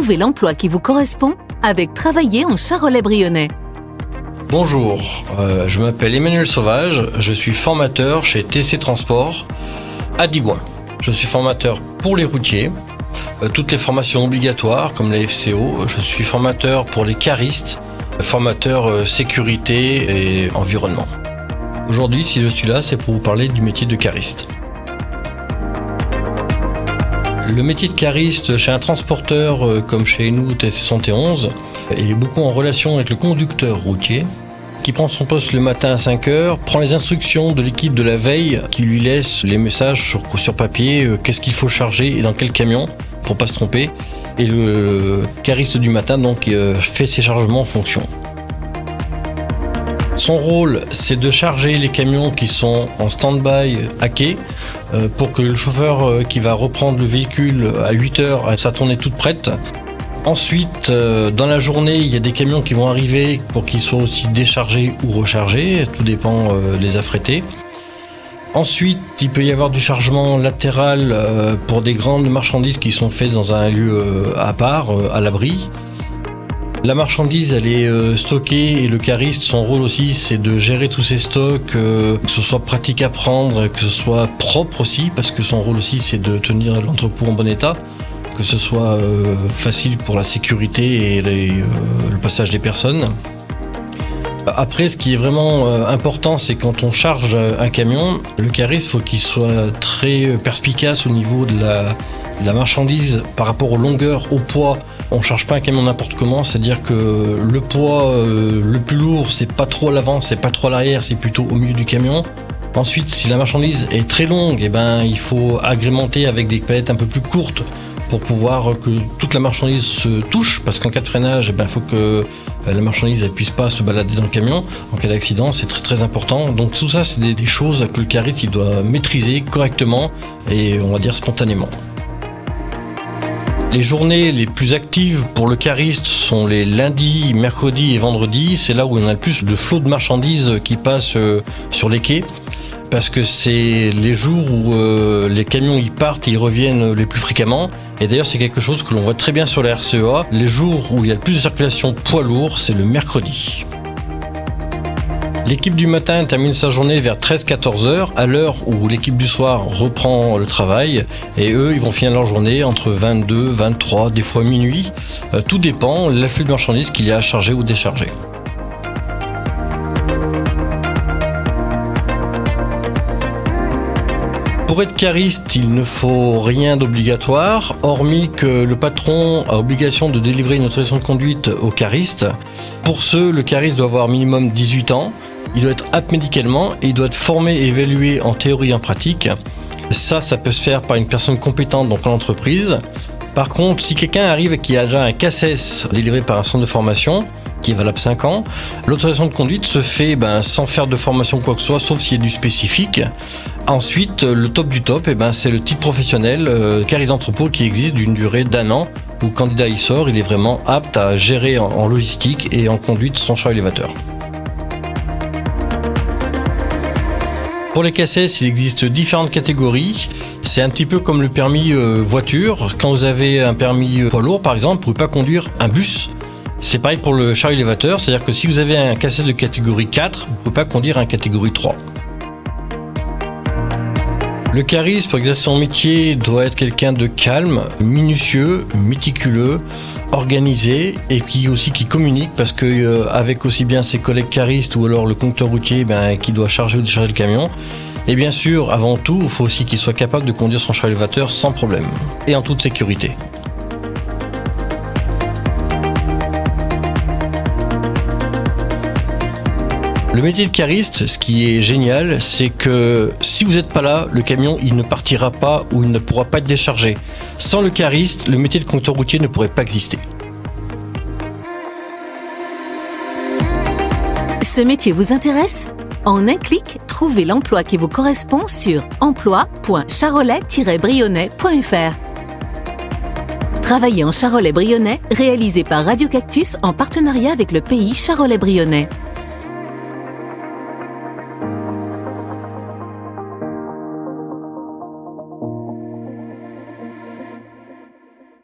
Trouvez l'emploi qui vous correspond avec Travailler en Charolais-Brionnais. Bonjour, je m'appelle Emmanuel Sauvage, je suis formateur chez TC Transport à Digoin. Je suis formateur pour les routiers, toutes les formations obligatoires comme la FCO. Je suis formateur pour les caristes, formateur sécurité et environnement. Aujourd'hui, si je suis là, c'est pour vous parler du métier de cariste. Le métier de cariste chez un transporteur comme chez nous, TC71, est beaucoup en relation avec le conducteur routier qui prend son poste le matin à 5h, prend les instructions de l'équipe de la veille qui lui laisse les messages sur papier, qu'est-ce qu'il faut charger et dans quel camion pour pas se tromper. Et le cariste du matin donc fait ses chargements en fonction. Son rôle, c'est de charger les camions qui sont en stand-by à quai pour que le chauffeur qui va reprendre le véhicule à 8h ait sa tournée toute prête. Ensuite, dans la journée, il y a des camions qui vont arriver pour qu'ils soient aussi déchargés ou rechargés, tout dépend des affrétés. Ensuite, il peut y avoir du chargement latéral pour des grandes marchandises qui sont faites dans un lieu à part, à l'abri. La marchandise, elle est stockée et le cariste, son rôle aussi, c'est de gérer tous ces stocks, que ce soit pratique à prendre, que ce soit propre aussi, parce que son rôle aussi, c'est de tenir l'entrepôt en bon état, que ce soit facile pour la sécurité et le passage des personnes. Après, ce qui est vraiment important, c'est quand on charge un camion, le cariste, il faut qu'il soit très perspicace au niveau de la marchandise par rapport aux longueurs, au poids. On ne charge pas un camion n'importe comment, c'est-à-dire que le poids le plus lourd, c'est pas trop à l'avant, c'est pas trop à l'arrière, c'est plutôt au milieu du camion. Ensuite, si la marchandise est très longue, il faut agrémenter avec des palettes un peu plus courtes pour pouvoir que toute la marchandise se touche, parce qu'en cas de freinage, il faut que la marchandise ne puisse pas se balader dans le camion. En cas d'accident, c'est très très important. Donc tout ça, c'est des choses que le cariste il doit maîtriser correctement et on va dire spontanément. Les journées les plus actives pour le cariste sont les lundis, mercredis et vendredis. C'est là où on a le plus de flot de marchandises qui passent sur les quais. Parce que c'est les jours où les camions y partent et ils reviennent les plus fréquemment. Et d'ailleurs, c'est quelque chose que l'on voit très bien sur la RCEA. Les jours où il y a le plus de circulation poids lourd, c'est le mercredi. L'équipe du matin termine sa journée vers 13-14 heures, à l'heure où l'équipe du soir reprend le travail. Et eux, ils vont finir leur journée entre 22, 23, des fois minuit. Tout dépend de l'afflux de marchandises qu'il y a à charger ou décharger. Pour être cariste, il ne faut rien d'obligatoire, hormis que le patron a obligation de délivrer une autorisation de conduite au cariste. Pour ce, le cariste doit avoir minimum 18 ans, il doit être apte médicalement et il doit être formé et évalué en théorie et en pratique. Ça peut se faire par une personne compétente dans l'entreprise. Par contre, si quelqu'un arrive et qui a déjà un CACES délivré par un centre de formation, qui est valable 5 ans, l'autorisation de conduite se fait sans faire de formation quoi que ce soit, sauf s'il y a du spécifique. Ensuite, le top du top, c'est le titre professionnel cariste d'entrepôt qui existe d'une durée d'1 an, où le candidat y sort, il est vraiment apte à gérer en logistique et en conduite son char élévateur. Pour les CACES, il existe différentes catégories. C'est un petit peu comme le permis voiture. Quand vous avez un permis poids lourd, par exemple, vous ne pouvez pas conduire un bus. C'est pareil pour le char élévateur, c'est-à-dire que si vous avez un CACES de catégorie 4, vous ne pouvez pas conduire un catégorie 3. Le cariste, pour exercer son métier, doit être quelqu'un de calme, minutieux, méticuleux, organisé et qui communique, parce que avec aussi bien ses collègues caristes ou alors le conducteur routier qui doit charger ou décharger le camion. Et bien sûr, avant tout, il faut aussi qu'il soit capable de conduire son char élévateur sans problème et en toute sécurité. Le métier de cariste, ce qui est génial, c'est que si vous n'êtes pas là, le camion il ne partira pas ou il ne pourra pas être déchargé. Sans le cariste, le métier de conducteur routier ne pourrait pas exister. Ce métier vous intéresse ? En un clic, trouvez l'emploi qui vous correspond sur emploi.charolais-brionnais.fr. Travailler en Charolais-Brionnais, réalisé par Radio Cactus en partenariat avec le pays Charolais-Brionnais.